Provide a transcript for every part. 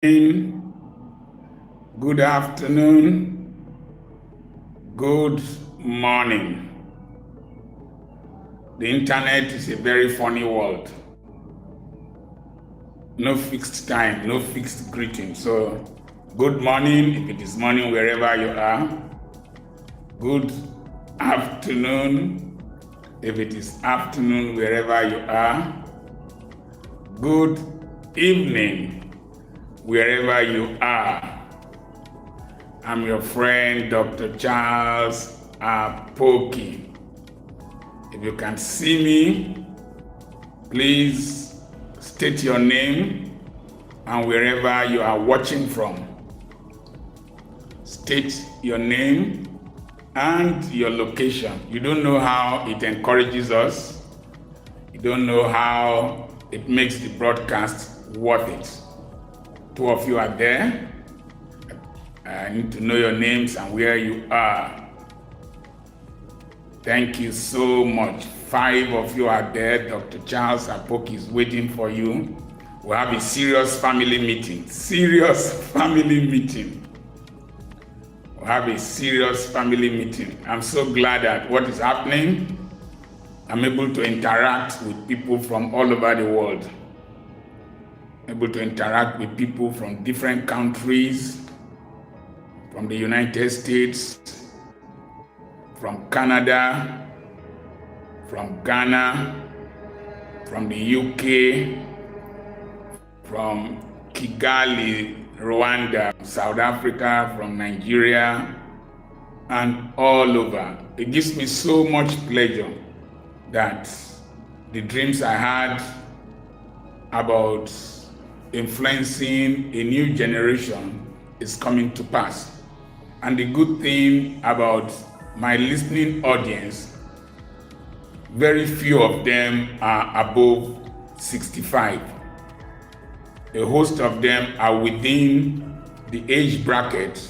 Good afternoon, good morning. The internet is a very funny world. No fixed time, no fixed greeting. So, good morning if it is morning wherever you are. Good afternoon if it is afternoon wherever you are. Good evening wherever you are. I'm your friend, Dr. Charles Apoki. If you can see me, please state your name and wherever you are watching from. State your name and your location. You don't know how it encourages us. You don't know how it makes the broadcast worth it. Two of you are there. I need to know your names and where you are. Thank you so much. 5 of you are there. Dr. Charles Apoki is waiting for you. We'll have a serious family meeting. We'll have a serious family meeting. I'm so glad at what is happening. I'm able to interact with people from all over the world. Able to interact with people from different countries, from the United States, from Canada, from Ghana, from the UK, from Kigali, Rwanda, South Africa, from Nigeria, and all over. It gives me so much pleasure that the dreams I had about influencing a new generation is coming to pass. And the good thing about my listening audience, very few of them are above 65. A host of them are within the age bracket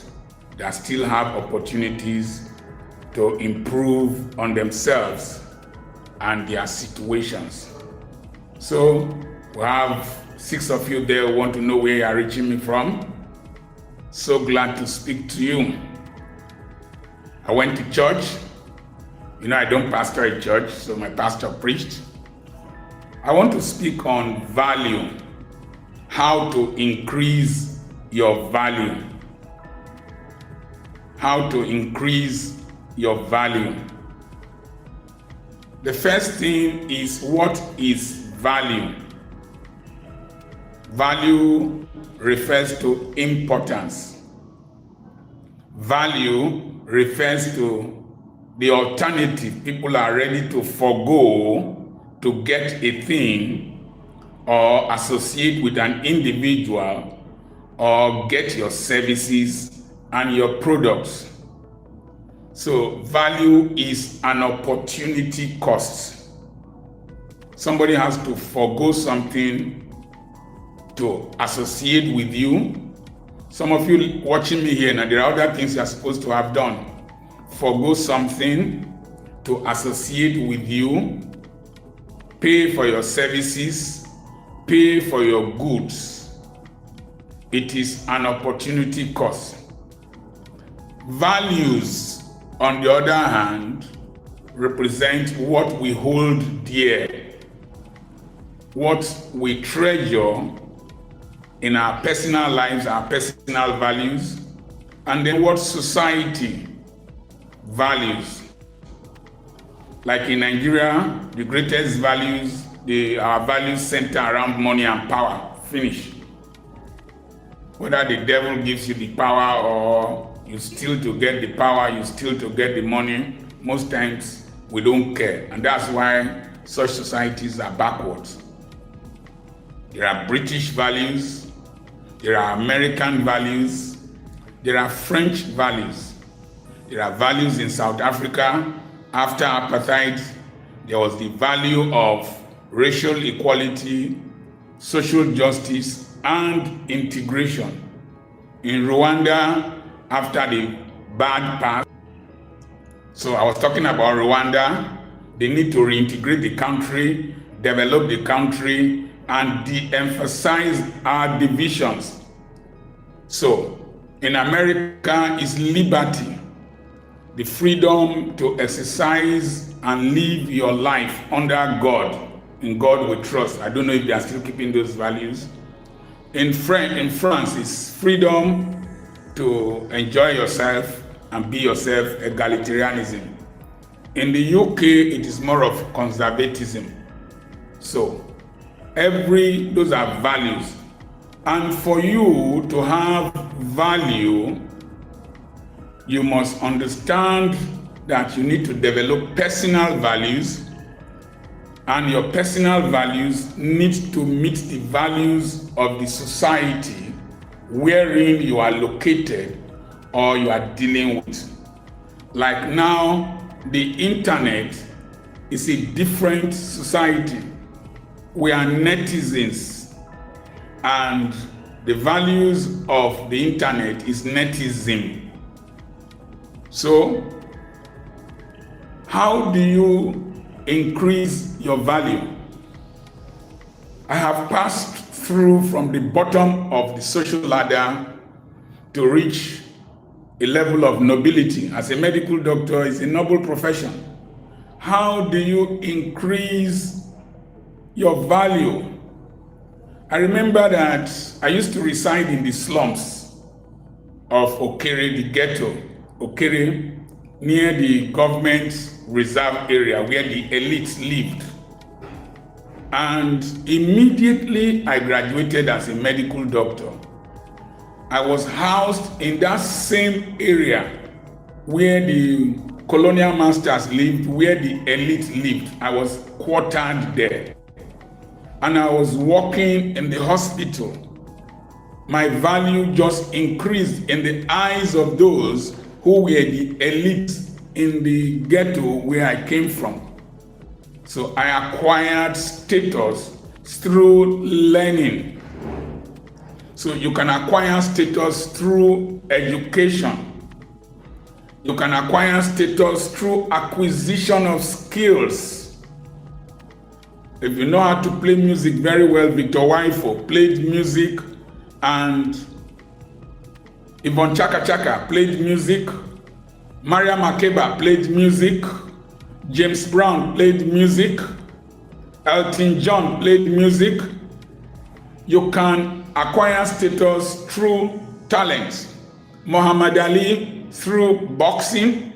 that still have opportunities to improve on themselves and their situations. So we have 6 of you there who want to know where you are reaching me from. So glad to speak to you. I went to church. I don't pastor a church, so my pastor preached. I want to speak on value, how to increase your value. How to increase your value. The first thing is, what is value? Value refers to importance. Value refers to the alternative people are ready to forego to get a thing or associate with an individual or get your services and your products. So value is an opportunity cost. Somebody has to forego something to associate with you. Some of you watching me here now, there are other things you are supposed to have done. Forgo something to associate with you, pay for your services, pay for your goods. It is an opportunity cost. Values, on the other hand, represent what we hold dear, what we treasure in our personal lives, our personal values, and then what society values. Like in Nigeria, the greatest values, our values center around money and power. Finish. Whether the devil gives you the power or you steal to get the power, you steal to get the money, most times we don't care. And that's why such societies are backwards. There are British values, there are American values, there are French values. There are values in South Africa. After apartheid, there was the value of racial equality, social justice, and integration. In Rwanda, after the bad past, so I was talking about Rwanda, they need to reintegrate the country, develop the country, and de-emphasize our divisions. So, in America is liberty, the freedom to exercise and live your life under God. In God we trust. I don't know if they are still keeping those values. In France, it's freedom to enjoy yourself and be yourself, egalitarianism. In the UK, it is more of conservatism. So, those are values. And for you to have value, you must understand that you need to develop personal values, and your personal values need to meet the values of the society wherein you are located or you are dealing with. Like now, the internet is a different society. We are netizens, and the values of the internet is netism. So, how do you increase your value? I have passed through from the bottom of the social ladder to reach a level of nobility. As a medical doctor, it's a noble profession. How do you increase your value? I remember that I used to reside in the slums of Okere, the ghetto. Okere, near the government reserve area where the elites lived. And immediately I graduated as a medical doctor. I was housed in that same area where the colonial masters lived, where the elite lived. I was quartered there. And I was working in the hospital. My value just increased in the eyes of those who were the elite in the ghetto where I came from. So I acquired status through learning. So you can acquire status through education. You can acquire status through acquisition of skills. If you know how to play music very well, Victor Waifo played music, and Yvonne Chaka Chaka played music, Maria Makeba played music, James Brown played music, Elton John played music. You can acquire status through talent. Muhammad Ali through boxing,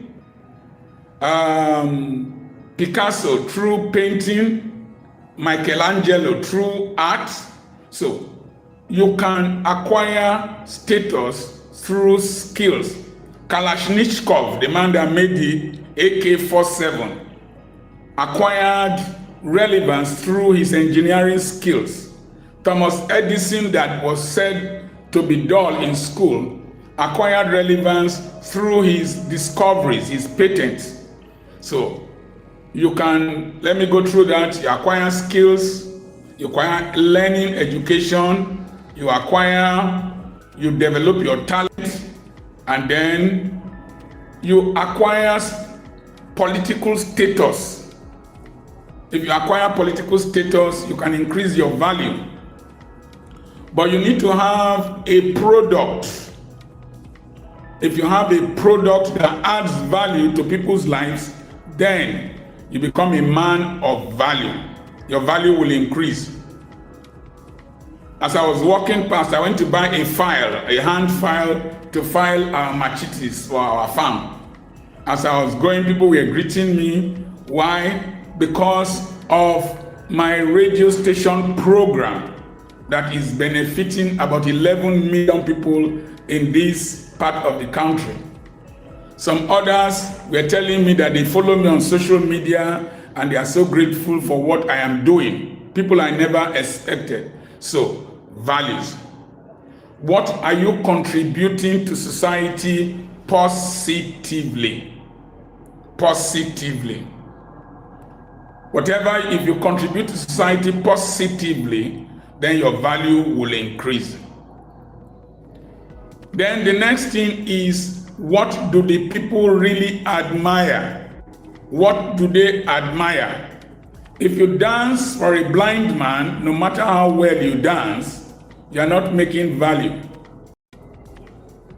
Picasso through painting, Michelangelo through art. So you can acquire status through skills. Kalashnikov, the man that made the AK-47, acquired relevance through his engineering skills. Thomas Edison, that was said to be dull in school, acquired relevance through his discoveries, his patents. So you can, let me go through that. You acquire skills, you acquire learning, education, you develop your talent, and then you acquire political status. If you acquire political status, you can increase your value. But you need to have a product. If you have a product that adds value to people's lives, then you become a man of value. Your value will increase. As I was walking past, I went to buy a hand file to file our machetes for our farm. As I was going, people were greeting me. Why? Because of my radio station program that is benefiting about 11 million people in this part of the country. Some others were telling me that they follow me on social media and they are so grateful for what I am doing. People I never expected. So, values. What are you contributing to society positively? Positively. Whatever, if you contribute to society positively, then your value will increase. Then the next thing is, what do the people really admire? What do they admire? If you dance for a blind man, no matter how well you dance, you are not making value.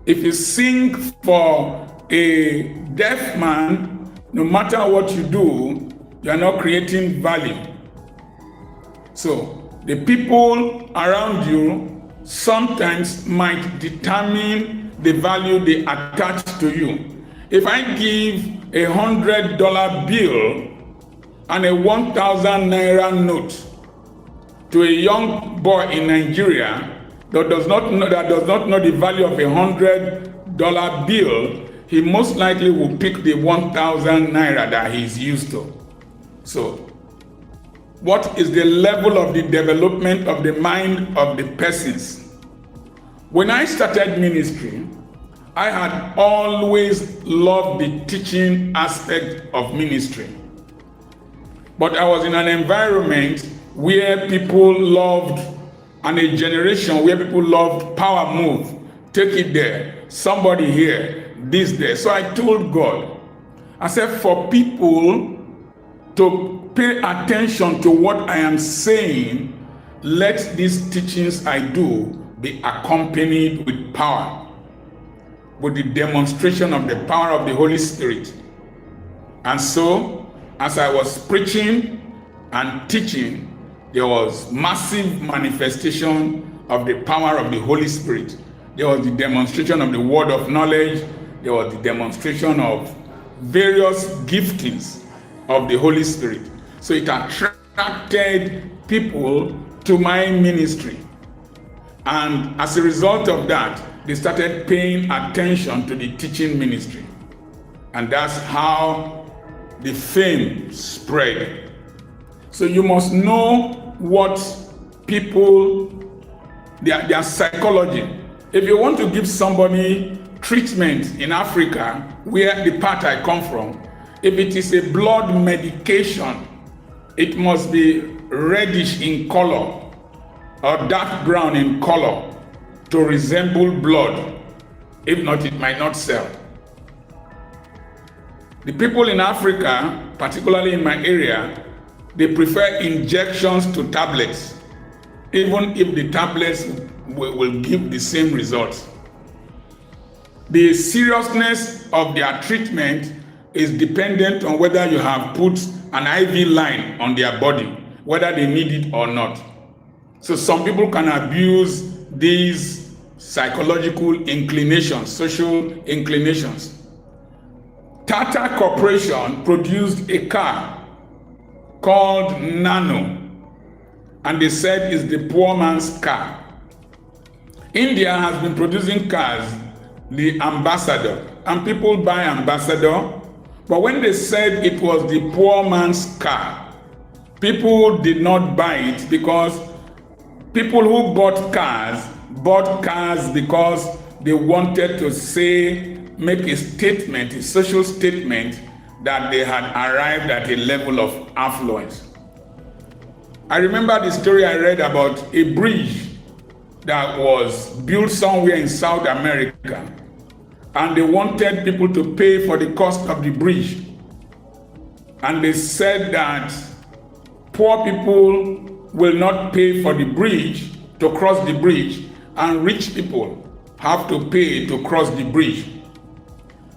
If you sing for a deaf man, no matter what you do, you are not creating value. So the people around you sometimes might determine the value they attach to you. If I give a $100 bill and a 1,000 naira note to a young boy in Nigeria that does not know the value of a $100 bill, he most likely will pick the 1,000 naira that he's used to. So, what is the level of the development of the mind of the persons? When I started ministry, I had always loved the teaching aspect of ministry. But I was in an environment where people loved, and a generation where people loved power move, take it there, somebody here, this there. So I told God, I said, for people to pay attention to what I am saying, let these teachings I do be accompanied with power, with the demonstration of the power of the Holy Spirit. And so, as I was preaching and teaching, there was massive manifestation of the power of the Holy Spirit. There was the demonstration of the word of knowledge. There was the demonstration of various giftings of the Holy Spirit. So it attracted people to my ministry. And as a result of that, they started paying attention to the teaching ministry. And that's how the fame spread. So you must know what people, their psychology. If you want to give somebody treatment in Africa, where the part I come from, if it is a blood medication, it must be reddish in color or dark brown in color to resemble blood. If not, it might not sell. The people in Africa, particularly in my area, they prefer injections to tablets, even if the tablets will give the same results. The seriousness of their treatment is dependent on whether you have put an IV line on their body, whether they need it or not. So some people can abuse these psychological inclinations, social inclinations. Tata Corporation produced a car called Nano, and they said it's the poor man's car. India has been producing cars, the Ambassador, and people buy Ambassador, but when they said it was the poor man's car, people did not buy it, because people who bought cars because they wanted to say, make a statement, a social statement, that they had arrived at a level of affluence. I remember the story I read about a bridge that was built somewhere in South America, and they wanted people to pay for the cost of the bridge. And they said that poor people will not pay for the bridge, to cross the bridge, and rich people have to pay to cross the bridge.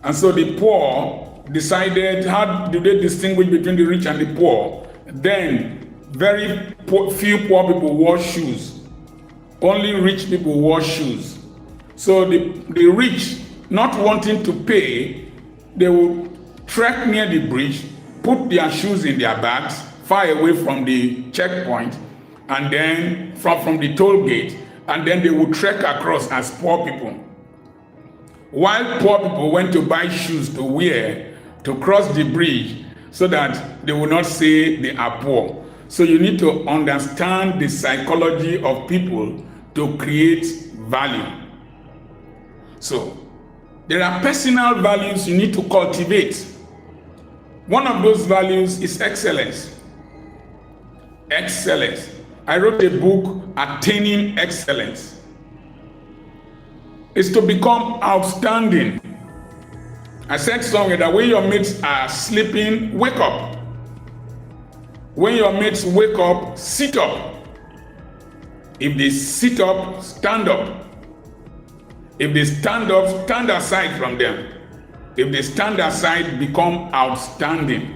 And so the poor decided, how do they distinguish between the rich and the poor? Then few poor people wore shoes. Only rich people wore shoes. So the rich, not wanting to pay, they will trek near the bridge, put their shoes in their bags, far away from the checkpoint, and then from the toll gate, and then they would trek across as poor people. While poor people went to buy shoes to wear to cross the bridge, so that they will not say they are poor. So you need to understand the psychology of people to create value. So there are personal values you need to cultivate. One of those values is excellence. Excellence. I wrote a book, Attaining Excellence. It's to become outstanding. I said somewhere that when your mates are sleeping, wake up. When your mates wake up, sit up. If they sit up, stand up. If they stand up, stand aside from them. If they stand aside, become outstanding.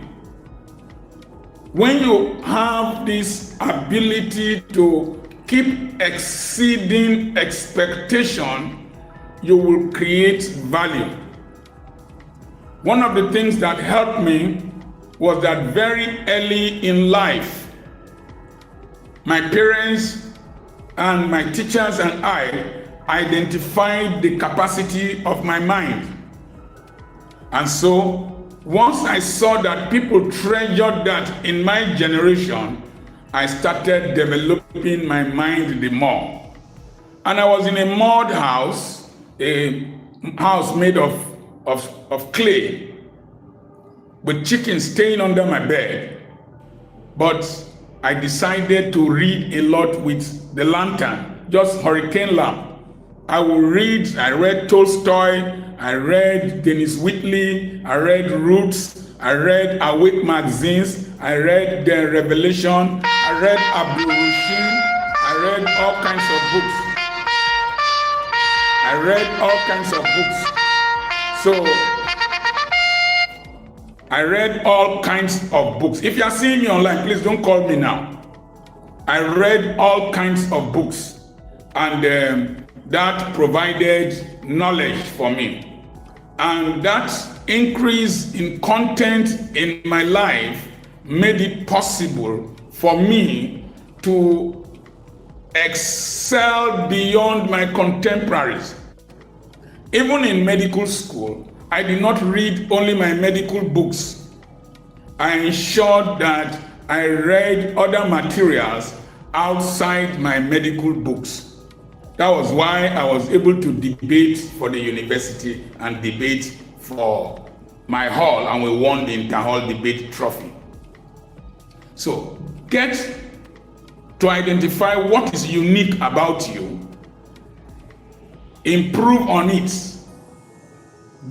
When you have this ability to keep exceeding expectation, you will create value. One of the things that helped me was that very early in life, my parents and my teachers and I identified the capacity of my mind. And so, once I saw that people treasured that in my generation, I started developing my mind the more. And I was in a mud house, a house made of clay, with chickens staying under my bed. But I decided to read a lot with the lantern, just hurricane lamp. I read Tolstoy, I read Dennis Whitley, I read Roots, I read Awake magazines, I read The Revelation, I read Abdul Rushin, I read all kinds of books. I read all kinds of books. So, I read all kinds of books. If you are seeing me online, please don't call me now. I read all kinds of books, and that provided knowledge for me. And that increase in content in my life made it possible for me to excel beyond my contemporaries. Even in medical school, I did not read only my medical books. I ensured that I read other materials outside my medical books. That was why I was able to debate for the university and debate for my hall, and we won the inter-hall debate trophy. So get to identify what is unique about you, improve on it,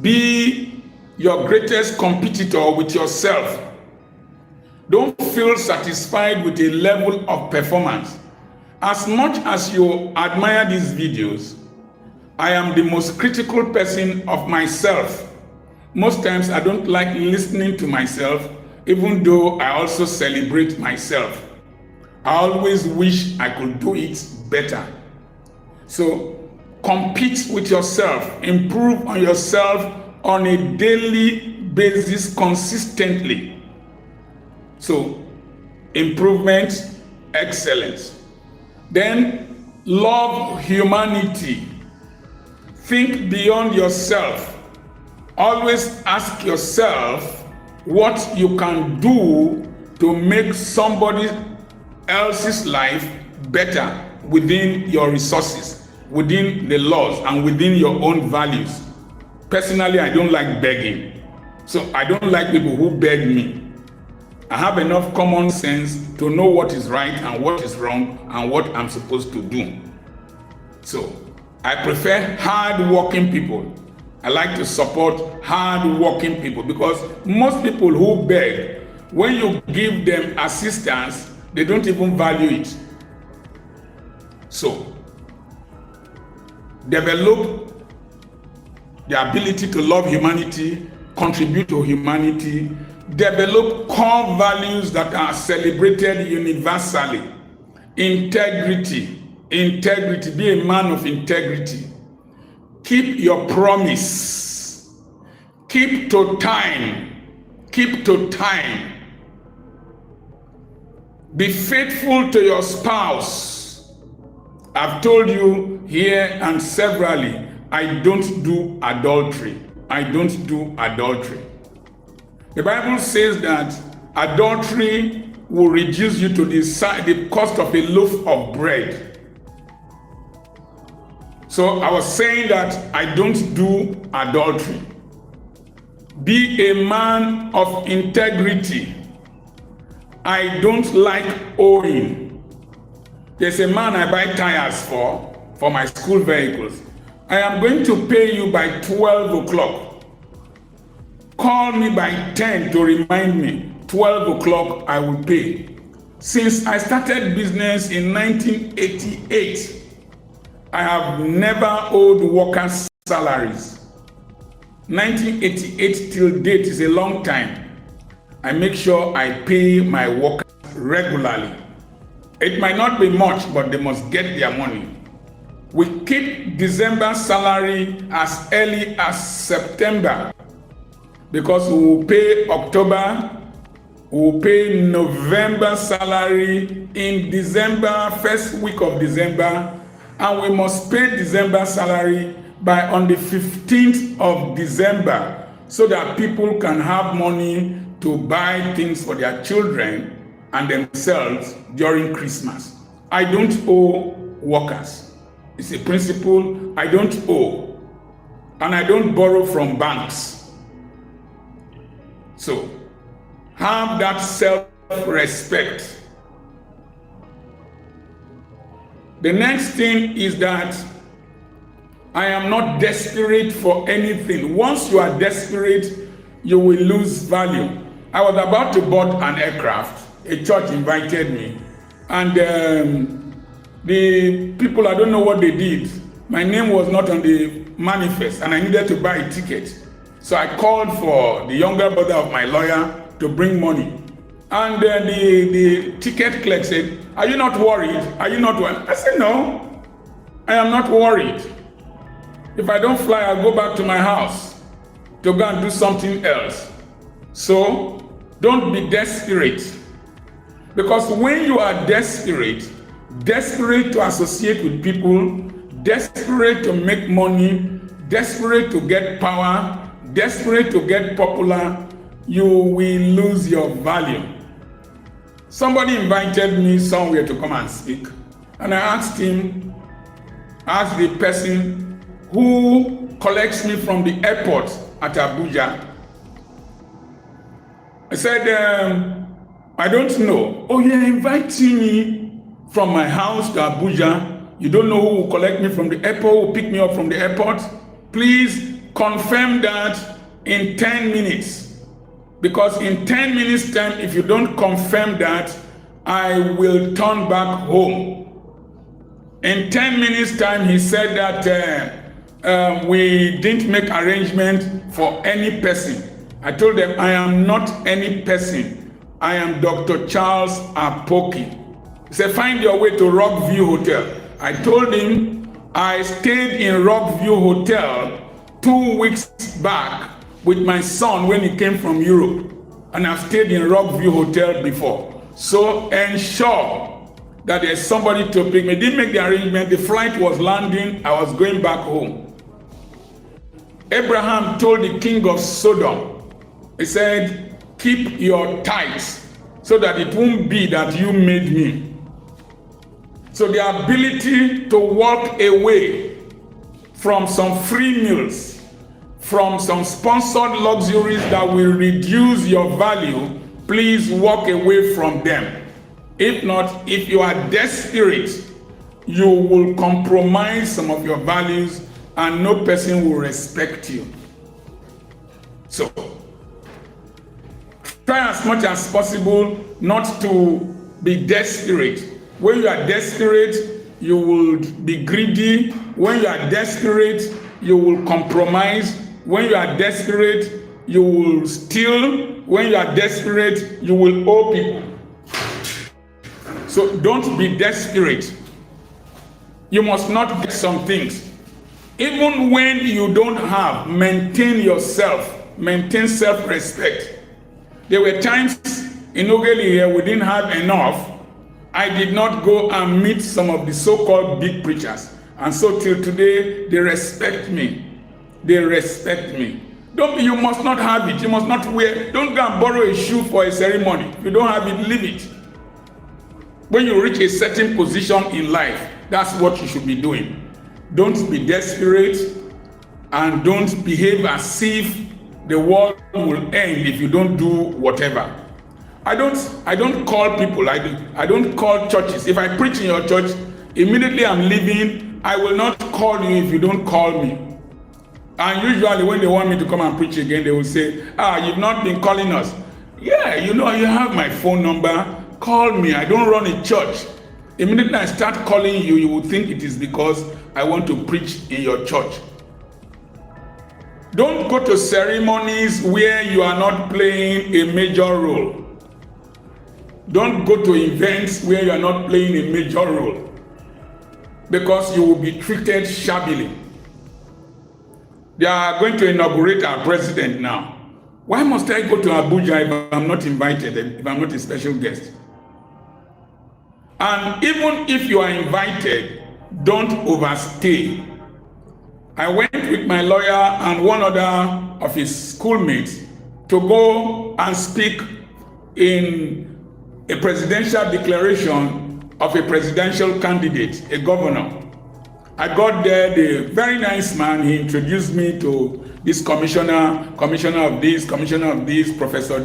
be your greatest competitor with yourself. Don't feel satisfied with a level of performance. As much as you admire these videos, I am the most critical person of myself. Most times I don't like listening to myself, even though I also celebrate myself. I always wish I could do it better. So compete with yourself, improve on yourself on a daily basis consistently. So improvement, excellence. Then love humanity. Think beyond yourself. Always ask yourself what you can do to make somebody else's life better within your resources, within the laws, and within your own values. Personally, I don't like begging. So I don't like people who beg me. I have enough common sense to know what is right and what is wrong and what I'm supposed to do. So I prefer hard-working people. I like to support hard-working people, because most people who beg, when you give them assistance, they don't even value it. So develop the ability to love humanity, contribute to humanity, develop core values that are celebrated universally. Integrity, be a man of integrity. Keep your promise. Keep to time. Be faithful to your spouse. I've told you here and severally, I don't do adultery. The Bible says that adultery will reduce you to the cost of a loaf of bread. So I was saying that I don't do adultery. Be a man of integrity. I don't like owing. There's a man I buy tires for my school vehicles. I am going to pay you by 12 o'clock. Call me by 10 to remind me. 12 o'clock I will pay. Since I started business in 1988, I have never owed workers salaries. 1988 till date is a long time. I make sure I pay my workers regularly. It might not be much, but they must get their money. We keep December salary as early as September because we will pay October, we will pay November salary in December, first week of December, and we must pay December salary by on the 15th of December so that people can have money to buy things for their children and themselves during Christmas. I don't owe workers. It's a principle. I don't owe. And I don't borrow from banks. So, have that self-respect. The next thing is that I am not desperate for anything. Once you are desperate, you will lose value. I was about to board an aircraft. A church invited me. And the people, I don't know what they did. My name was not on the manifest and I needed to buy a ticket. So I called for the younger brother of my lawyer to bring money. And the ticket clerk said, "Are you not worried? Are you not worried?" I said, "No, I am not worried. If I don't fly, I'll go back to my house to go and do something else." So don't be desperate. Because when you are desperate to associate with people, desperate to make money, desperate to get power, desperate to get popular, you will lose your value. Somebody invited me somewhere to come and speak, and I asked the person who collects me from the airport at Abuja. I said, "I don't know." "Oh, you're inviting me from my house to Abuja. You don't know who will collect me from the airport, who will pick me up from the airport? Please confirm that in 10 minutes. Because in 10 minutes time, if you don't confirm that, I will turn back home." In 10 minutes time, he said that we didn't make arrangement for any person. I told them, "I am not any person. I am Dr. Charles Apoki." He said, "Find your way to Rockview Hotel." I told him I stayed in Rockview Hotel 2 weeks back with my son when he came from Europe. And I've stayed in Rockview Hotel before. So ensure that there's somebody to pick me. Didn't make the arrangement. The flight was landing. I was going back home. Abraham told the king of Sodom, he said, "Keep your tithes so that it won't be that you made me." So the ability to walk away from some free meals, from some sponsored luxuries that will reduce your value, please walk away from them. If not, if you are desperate, you will compromise some of your values and no person will respect you. So, try as much as possible not to be desperate. When you are desperate, you will be greedy. When you are desperate, you will compromise. When you are desperate, you will steal. When you are desperate, you will owe people. So don't be desperate. You must not get some things. Even when you don't have, maintain yourself. Maintain self-respect. There were times in Ogeli here we didn't have enough. I did not go and meet some of the so-called big preachers. And so till today, they respect me. They respect me. You must not have it. You must not wear. Don't go and borrow a shoe for a ceremony. If you don't have it, leave it. When you reach a certain position in life, that's what you should be doing. Don't be desperate and don't behave as if the world will end if you don't do whatever. I don't call people. I don't call churches. If I preach in your church, immediately I'm leaving. I will not call you if you don't call me. And usually when they want me to come and preach again, they will say, "You've not been calling us." Yeah, you have my phone number. Call me. I don't run a church. Immediately I start calling you, you will think it is because I want to preach in your church. Don't go to ceremonies where you are not playing a major role. Don't go to events where you are not playing a major role, because you will be treated shabbily. They are going to inaugurate our president now. Why must I go to Abuja if I'm not invited, if I'm not a special guest? And even if you are invited, don't overstay. I went with my lawyer and one other of his schoolmates to go and speak in a presidential declaration of a presidential candidate, a governor. I got there, the very nice man, he introduced me to this commissioner of this, professor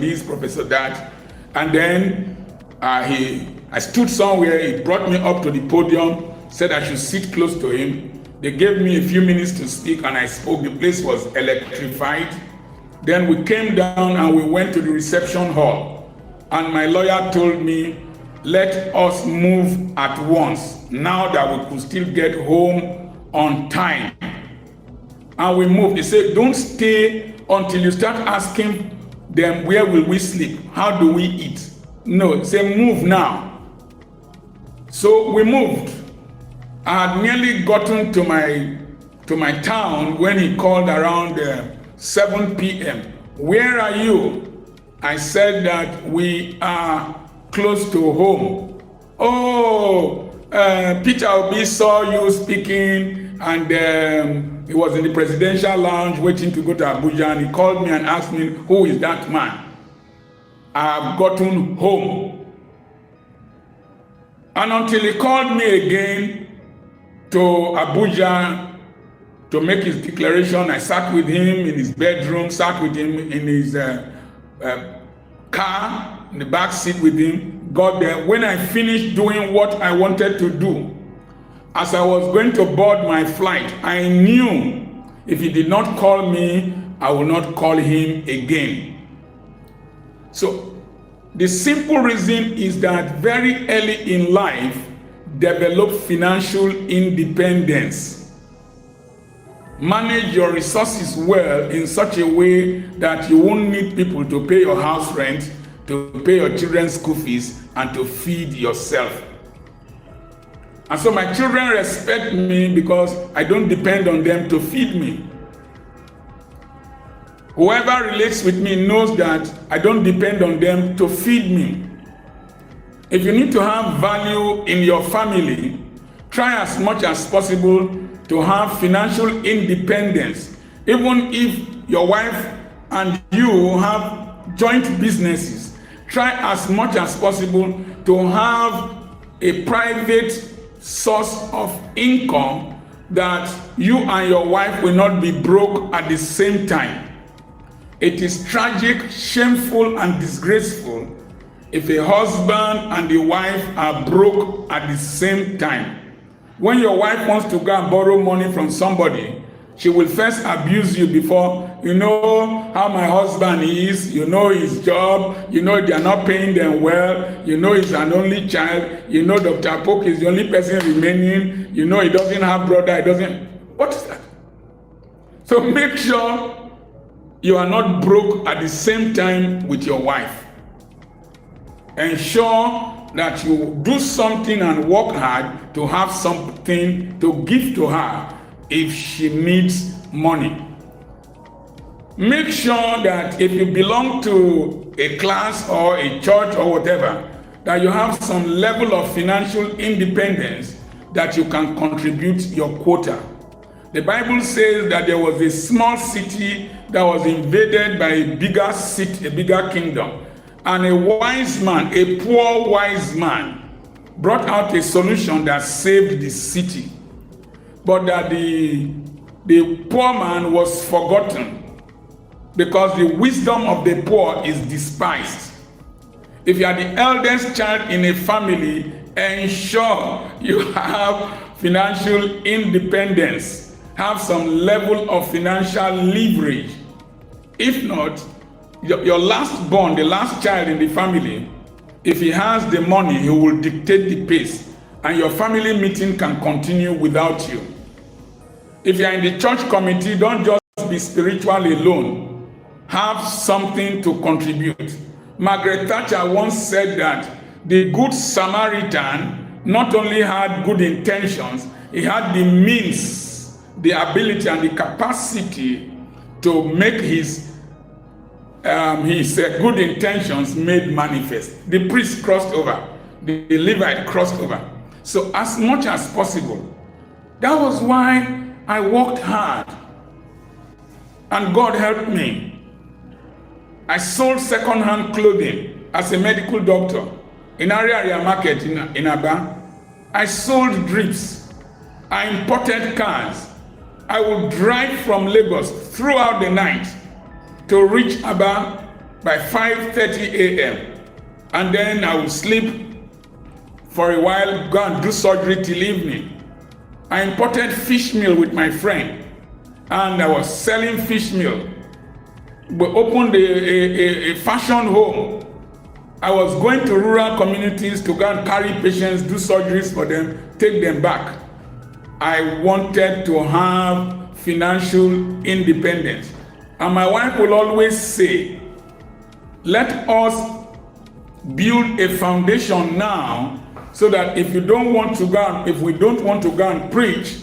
that. And then I stood somewhere, he brought me up to the podium, said I should sit close to him. They gave me a few minutes to speak and I spoke. The place was electrified. Then we came down and we went to the reception hall. And my lawyer told me, let us move at once, now that we could still get home on time. And we moved. He said, don't stay until you start asking them, where will we sleep? How do we eat? No, say move now. So we moved. I had nearly gotten to my town when he called around 7 p.m. Where are you? I said that we are close to home. Oh, Peter Obi saw you speaking, and he was in the presidential lounge waiting to go to Abuja, and he called me and asked me, who is that man? I've gotten home. And until he called me again to Abuja to make his declaration, I sat with him in his bedroom, sat with him in his car, in the back seat with him, got there. When I finished doing what I wanted to do, as I was going to board my flight, I knew if he did not call me, I will not call him again. So the simple reason is that very early in life, develop financial independence. Manage your resources well in such a way that you won't need people to pay your house rent, to pay your children's school fees, and to feed yourself. And so my children respect me because I don't depend on them to feed me. Whoever relates with me knows that I don't depend on them to feed me. If you need to have value in your family, try as much as possible to have financial independence. Even if your wife and you have joint businesses, try as much as possible to have a private source of income that you and your wife will not be broke at the same time. It is tragic, shameful, and disgraceful if a husband and a wife are broke at the same time. When your wife wants to go and borrow money from somebody, she will first abuse you before, you know how my husband is, you know his job, you know they are not paying them well, you know he's an only child, you know Dr. Apoki is the only person remaining, you know he doesn't have brother, he doesn't. What is that? So make sure you are not broke at the same time with your wife. Ensure that you do something and work hard to have something to give to her if she needs money. Make sure that if you belong to a class or a church or whatever, that you have some level of financial independence that you can contribute your quota. The Bible says that there was a small city that was invaded by a bigger city, a bigger kingdom. And a wise man, a poor wise man, brought out a solution that saved the city. But that the poor man was forgotten because the wisdom of the poor is despised. If you are the eldest child in a family, ensure you have financial independence, have some level of financial leverage. If not, your last born, the last child in the family, if he has the money, he will dictate the pace, and your family meeting can continue without you. If you're in the church committee, don't just be spiritual alone. Have something to contribute. Margaret Thatcher once said that the Good Samaritan not only had good intentions, he had the means, the ability, and the capacity to make his good intentions made manifest. The priest crossed over. The Levite crossed over. So as much as possible. That was why I worked hard. And God helped me. I sold second-hand clothing as a medical doctor in area market in Aba. I sold drips. I imported cars. I would drive from Lagos throughout the night to reach Aba by 5:30 a.m. And then I would sleep for a while, go and do surgery till evening. I imported fish meal with my friend, and I was selling fish meal. We opened a fashion home. I was going to rural communities to go and carry patients, do surgeries for them, take them back. I wanted to have financial independence. And my wife will always say, let us build a foundation now so that if we don't want to go and preach,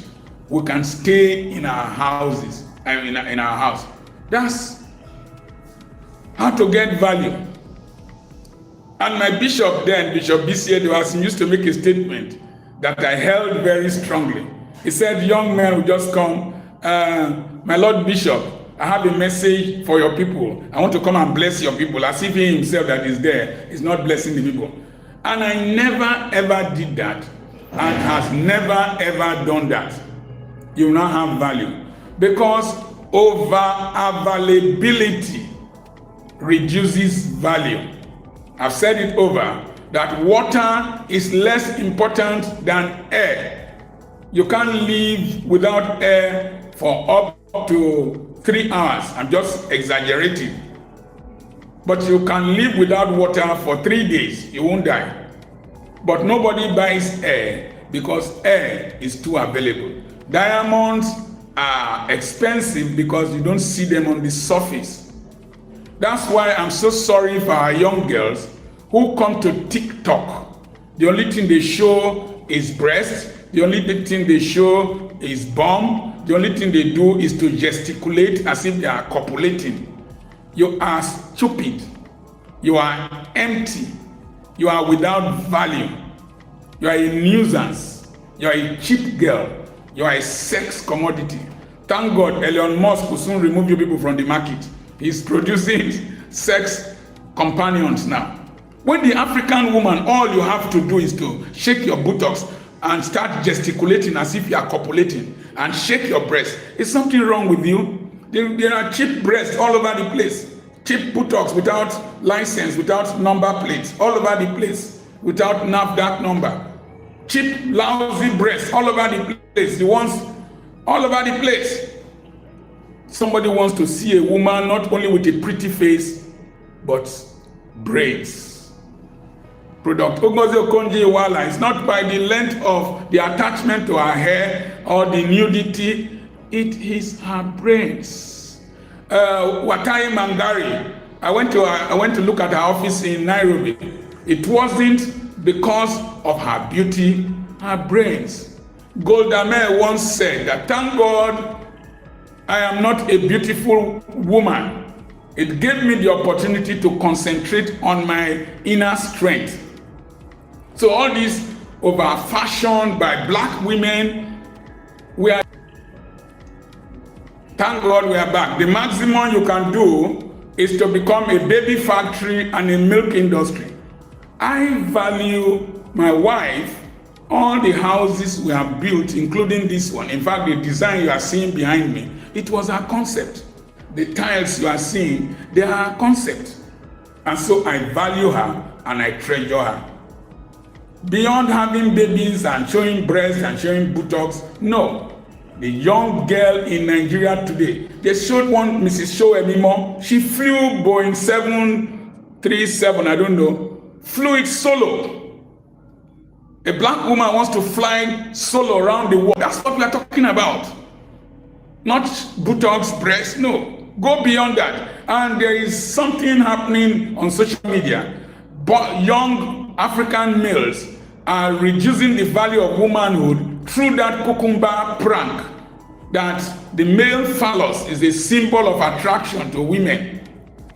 we can stay in our houses, in our house. That's how to get value. And my bishop then, Bishop BCA, used to make a statement that I held very strongly. He said, young men will just come, my Lord Bishop, I have a message for your people. I want to come and bless your people, as if he himself that is there is not blessing the people. And I never ever did that, and has never ever done that. You will not have value, because over availability reduces value. I've said it over, that water is less important than air. You can't live without air for up to 3 hours. I'm just exaggerating. But you can live without water for 3 days. You won't die. But nobody buys air because air is too available. Diamonds are expensive because you don't see them on the surface. That's why I'm so sorry for our young girls who come to TikTok. The only thing they show is breast. The only thing they show is bum. The only thing they do is to gesticulate as if they are copulating. You are stupid. You are empty. You are without value. You are a nuisance. You are a cheap girl. You are a sex commodity. Thank God Elon Musk will soon remove you people from the market. He's producing sex companions now. When the African woman, all you have to do is to shake your buttocks and start gesticulating as if you are copulating, and shake your breast. Is something wrong with you? There are cheap breasts all over the place. Cheap buttocks without license, without number plates, all over the place, without NAFDAC number. Cheap, lousy breasts all over the place. The ones all over the place. Somebody wants to see a woman not only with a pretty face, but braids. Product Ogozi Okonjo-Iweala is not by the length of the attachment to her hair or the nudity, it is her braids. Watai Mangari, I went to look at her office in Nairobi. It wasn't because of her beauty, her brains. Golda Meir once said that, thank God I am not a beautiful woman. It gave me the opportunity to concentrate on my inner strength. So all this over fashion by black women, thank God we are back. The maximum you can do is to become a baby factory and a milk industry. I value my wife, all the houses we have built, including this one. In fact, the design you are seeing behind me, it was our concept. The tiles you are seeing, they are our concept. And so I value her and I treasure her. Beyond having babies and showing breasts and showing buttocks, no. The young girl in Nigeria today, they showed one Mrs. Showemimo. She flew Boeing 737, I don't know, flew it solo. A black woman wants to fly solo around the world. That's what we are talking about. not buttocks, breasts, no. Go beyond that. And there is something happening on social media. But young African males are reducing the value of womanhood through that cucumber prank, that the male phallus is a symbol of attraction to women.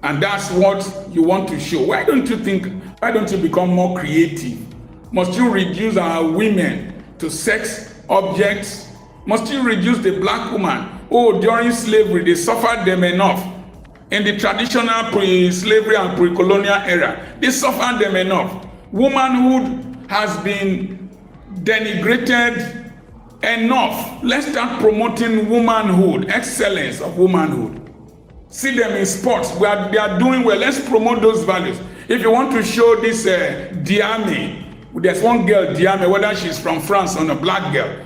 And that's what you want to show. Why don't you become more creative? Must you reduce our women to sex objects? Must you reduce the black woman? Oh, during slavery, they suffered them enough. In the traditional pre-slavery and pre-colonial era, they suffered them enough. Womanhood has been denigrated enough. Let's start promoting womanhood, excellence of womanhood. See them in sports where they are doing well. Let's promote those values. If you want to show this Diame, there's one girl, Diame, whether she's from France or a black girl,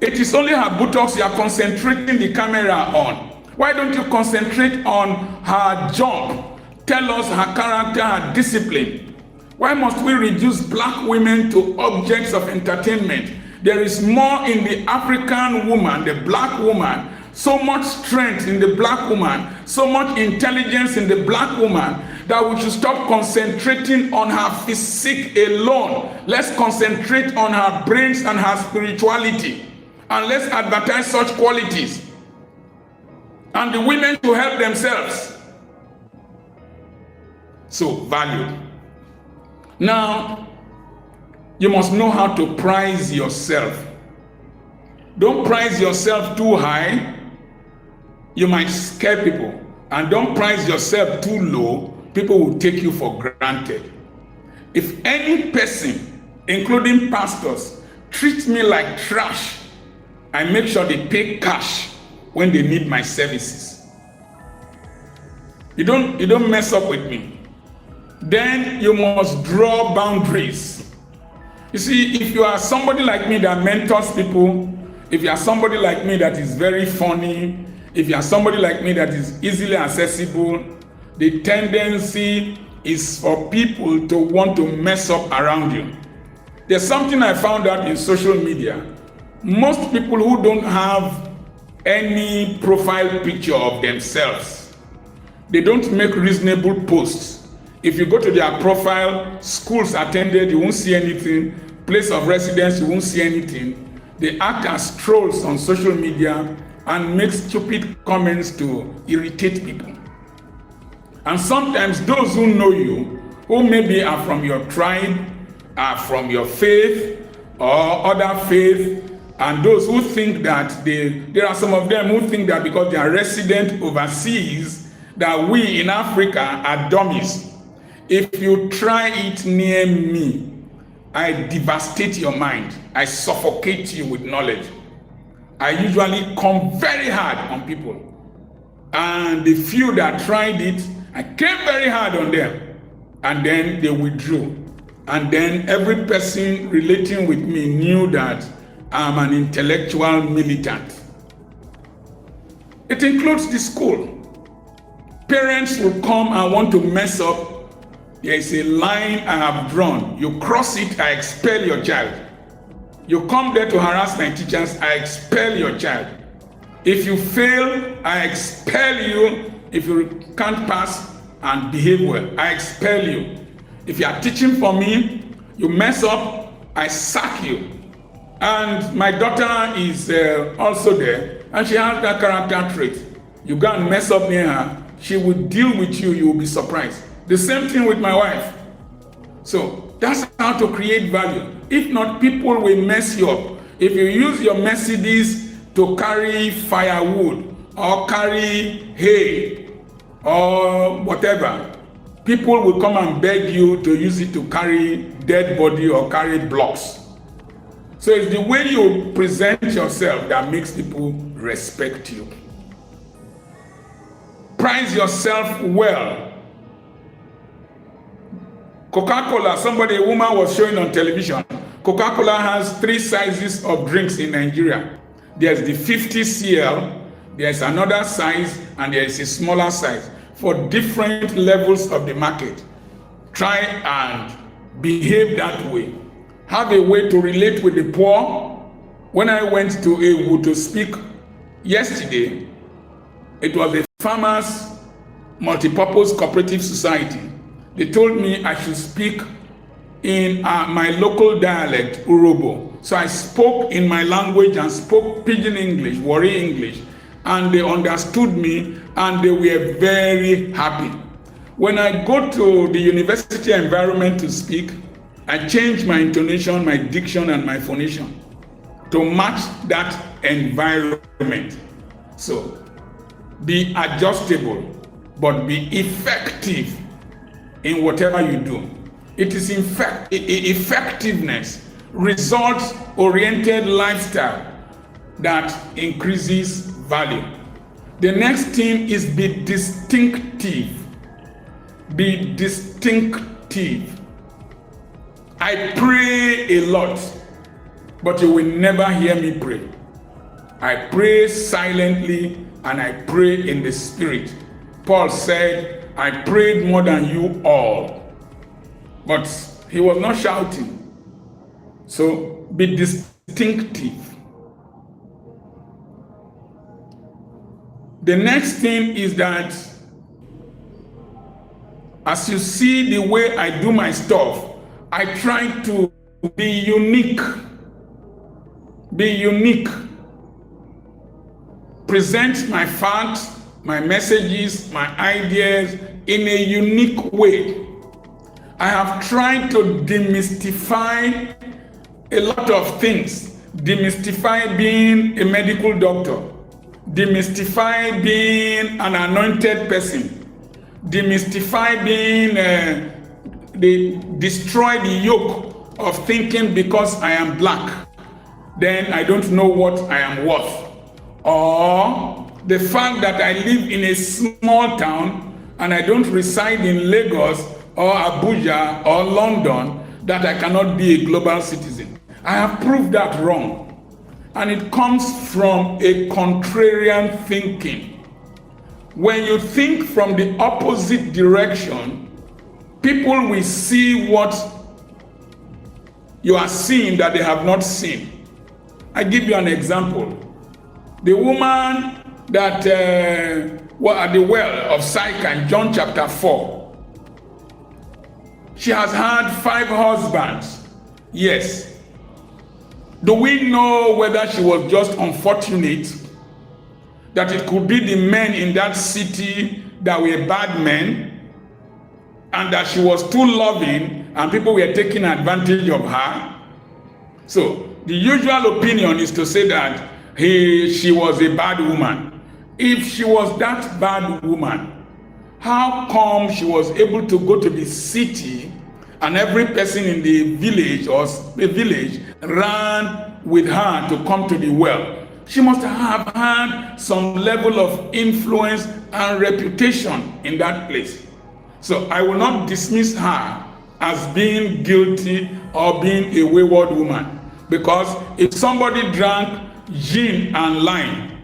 it is only her buttocks you are concentrating the camera on. Why don't you concentrate on her job? Tell us her character, her discipline. Why must we reduce black women to objects of entertainment? There is more in the African woman, the black woman, so much strength in the black woman, so much intelligence in the black woman, that we should stop concentrating on her physique alone. Let's concentrate on her brains and her spirituality. And let's advertise such qualities. And the women to help themselves. So, value. Now, you must know how to price yourself. Don't price yourself too high. You might scare people. And don't price yourself too low. People will take you for granted. If any person, including pastors, treats me like trash, I make sure they pay cash when they need my services. You don't mess up with me. Then you must draw boundaries. You see, if you are somebody like me that mentors people, if you are somebody like me that is very funny, if you are somebody like me that is easily accessible, the tendency is for people to want to mess up around you. There's something I found out in social media. Most people who don't have any profile picture of themselves, they don't make reasonable posts. If you go to their profile, schools attended, you won't see anything. Place of residence, you won't see anything. They act as trolls on social media and make stupid comments to irritate people. And sometimes those who know you, who maybe are from your tribe, are from your faith or other faith, and those who think that there are some of them who think that because they are resident overseas, that we in Africa are dummies. If you try it near me, I devastate your mind. I suffocate you with knowledge. I usually come very hard on people. And the few that tried it, I came very hard on them. And then they withdrew. And then every person relating with me knew that I'm an intellectual militant. It includes the school. Parents will come and want to mess up. There is a line I have drawn. You cross it, I expel your child. You come there to harass my teachers, I expel your child. If you fail, I expel you. If you can't pass and behave well, I expel you. If you are teaching for me, you mess up, I sack you. And my daughter is also there, and she has that character trait. You go and mess up near her, she will deal with you, you will be surprised. The same thing with my wife. So that's how to create value. If not, people will mess you up. If you use your Mercedes to carry firewood or carry hay or whatever, people will come and beg you to use it to carry dead body or carry blocks. So it's the way you present yourself that makes people respect you. Price yourself well. Coca-Cola, a woman was showing on television. Coca-Cola has 3 sizes of drinks in Nigeria. There's the 50 cl, there's another size, and there is a smaller size for different levels of the market. Try and behave that way. Have a way to relate with the poor. When I went to Ewu to speak Yesterday, it was a farmers multipurpose cooperative society. They told me I should speak in my local dialect, Urobo. So I spoke in my language and spoke Pidgin English, Wari English, and they understood me and they were very happy. When I go to the university environment to speak, I change my intonation, my diction, and my phonation to match that environment. So be adjustable, but be effective in whatever you do. It is in fact effectiveness, results-oriented lifestyle that increases value. The next thing is be distinctive. Be distinctive. I pray a lot, but you will never hear me pray. I pray silently and I pray in the spirit. Paul said, I prayed more than you all. But he was not shouting. So be distinctive. The next thing is that as you see the way I do my stuff, I try to be unique. Be unique. Present my facts, my messages, my ideas in a unique way. I have tried to demystify a lot of things. Demystify being a medical doctor. Demystify being an anointed person. Demystify being, they destroy the yoke of thinking because I am black, then I don't know what I am worth. Or the fact that I live in a small town and I don't reside in Lagos or Abuja or London, that I cannot be a global citizen. I have proved that wrong. And it comes from a contrarian thinking. When you think from the opposite direction, people will see what you are seeing that they have not seen. I give you an example. The woman that was at the well of Sychar in John chapter 4, she has had 5 husbands. Yes. Do we know whether she was just unfortunate, that it could be the men in that city that were bad men, and that she was too loving and people were taking advantage of her? So the usual opinion is to say that she was a bad woman. If she was that bad woman, how come she was able to go to the city and every person in the village or the village ran with her to come to the well? She must have had some level of influence and reputation in that place. So I will not dismiss her as being guilty or being a wayward woman. Because if somebody drank gin and lime,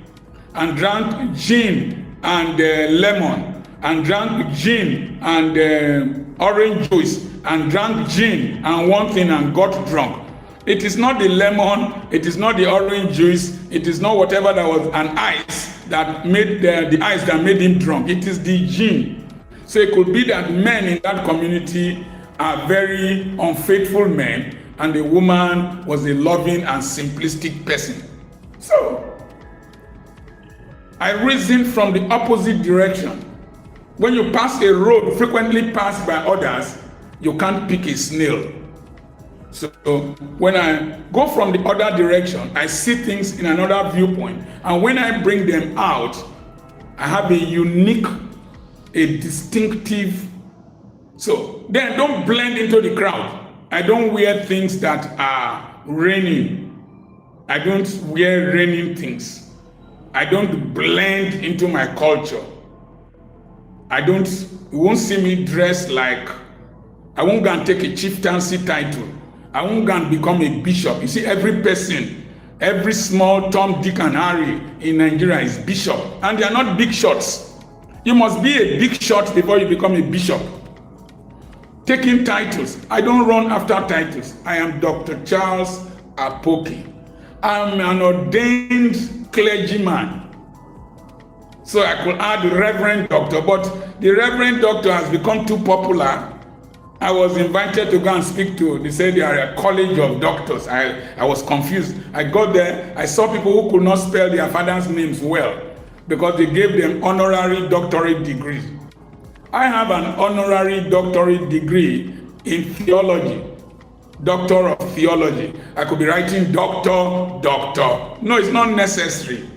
and drank gin and lemon, and drank gin and orange juice, and drank gin and one thing and got drunk, it is not the lemon, it is not the orange juice, it is not whatever that was an ice that made the ice that made him drunk. It is the gin. So it could be that men in that community are very unfaithful men, and the woman was a loving and simplistic person. So I reason from the opposite direction. When you pass a road frequently passed by others, you can't pick a snail. So when I go from the other direction, I see things in another viewpoint. And when I bring them out, I have a unique, a distinctive. So then don't blend into the crowd. I don't wear things that are raining. I don't wear raining things. I don't blend into my culture. You won't see me dressed like, I won't go and take a chieftaincy title. I won't go and become a bishop. You see, every person, every small Tom, Dick, and Harry in Nigeria is bishop. And they are not big shots. You must be a big shot before you become a bishop. Taking titles. I don't run after titles. I am Dr. Charles Apoki. I'm an ordained clergyman. So I could add the Reverend Doctor, but the Reverend Doctor has become too popular. I was invited to go and speak to, they said they are a college of doctors. I was confused. I got there, I saw people who could not spell their father's names well because they gave them honorary doctorate degrees. I have an honorary doctorate degree in theology, doctor of theology. I could be writing doctor. No, it's not necessary.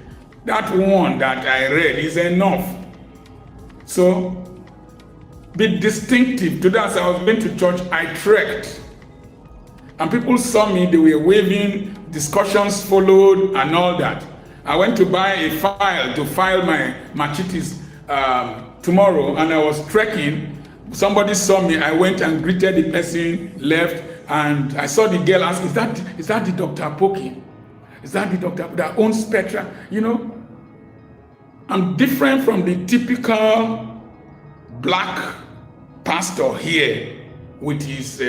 That one that I read is enough. So, be distinctive. Today as I was going to church, I trekked. And people saw me, they were waving, discussions followed and all that. I went to buy a file to file my machetes tomorrow, and I was trekking. Somebody saw me, I went and greeted the person, left, and I saw the girl ask, is that the Dr. Apoki? Is that the doctor that owns Petra? You know, I'm different from the typical black pastor here with his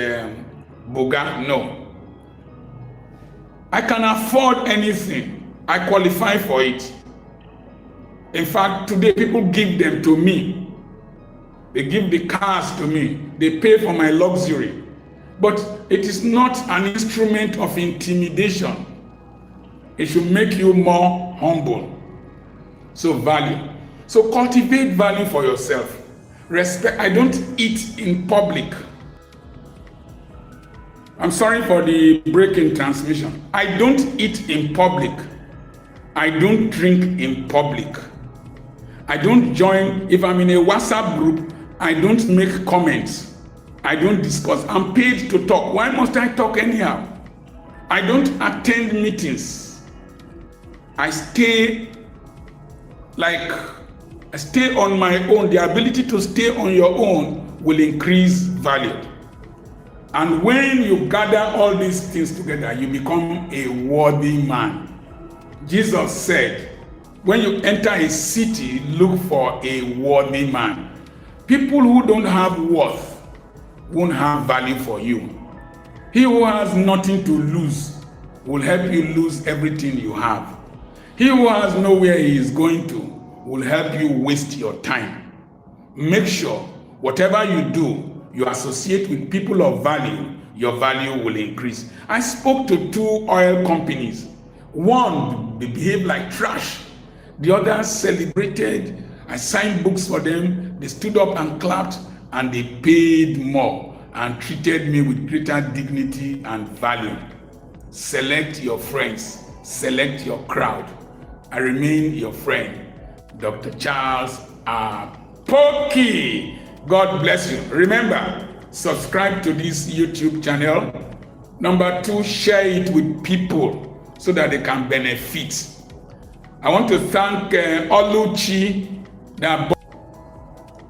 boga. No. I can afford anything. I qualify for it. In fact, today people give them to me. They give the cars to me. They pay for my luxury. But it is not an instrument of intimidation. It should make you more humble. So value. So cultivate value for yourself. Respect. I don't eat in public. I'm sorry for the break in transmission. I don't eat in public. I don't drink in public. I don't join. If I'm in a WhatsApp group, I don't make comments. I don't discuss. I'm paid to talk. Why must I talk anyhow? I don't attend meetings. I stay on my own. The ability to stay on your own will increase value. And when you gather all these things together, you become a worthy man. Jesus said, when you enter a city, look for a worthy man. People who don't have worth won't have value for you. He who has nothing to lose will help you lose everything you have. He who has nowhere he is going to will help you waste your time. Make sure whatever you do, you associate with people of value, your value will increase. I spoke to 2 oil companies. One behaved like trash. The other celebrated. I signed books for them. They stood up and clapped, and they paid more and treated me with greater dignity and value. Select your friends. Select your crowd. I remain your friend, Dr. Charles Apoki. God bless you. Remember, subscribe to this YouTube channel. Number 2, share it with people so that they can benefit. I want to thank Oluchi.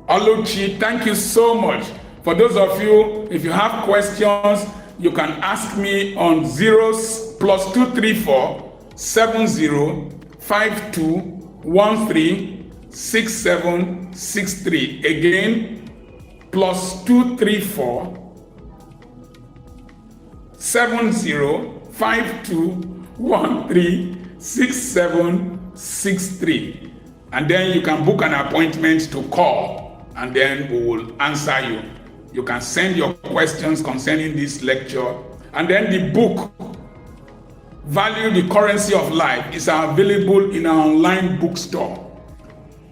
Oluchi, thank you so much. For those of you, if you have questions, you can ask me on 0+234 70 52136763. Again, +234 7052136763. And then you can book an appointment to call, and then we will answer you. You can send your questions concerning this lecture, and then the book Value the Currency of Life is available in our online bookstore,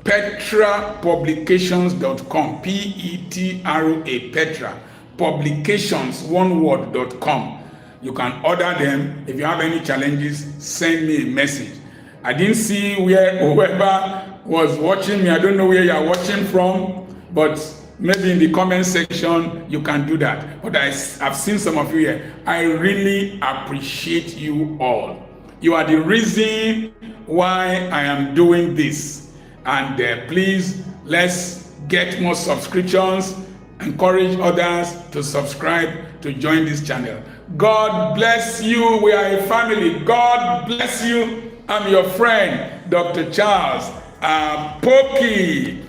petrapublications.com, Petra, Petra, publications, one word.com. You can order them. If you have any challenges, send me a message. I didn't see where whoever was watching me. I don't know where you are watching from, but maybe in the comment section you can do that. But I've seen some of you here. I really appreciate you all. You are the reason why I am doing this. And please, let's get more subscriptions. Encourage others to subscribe, to join this channel. God bless you. We are a family. God bless you. I'm your friend, Dr. Charles Apoki.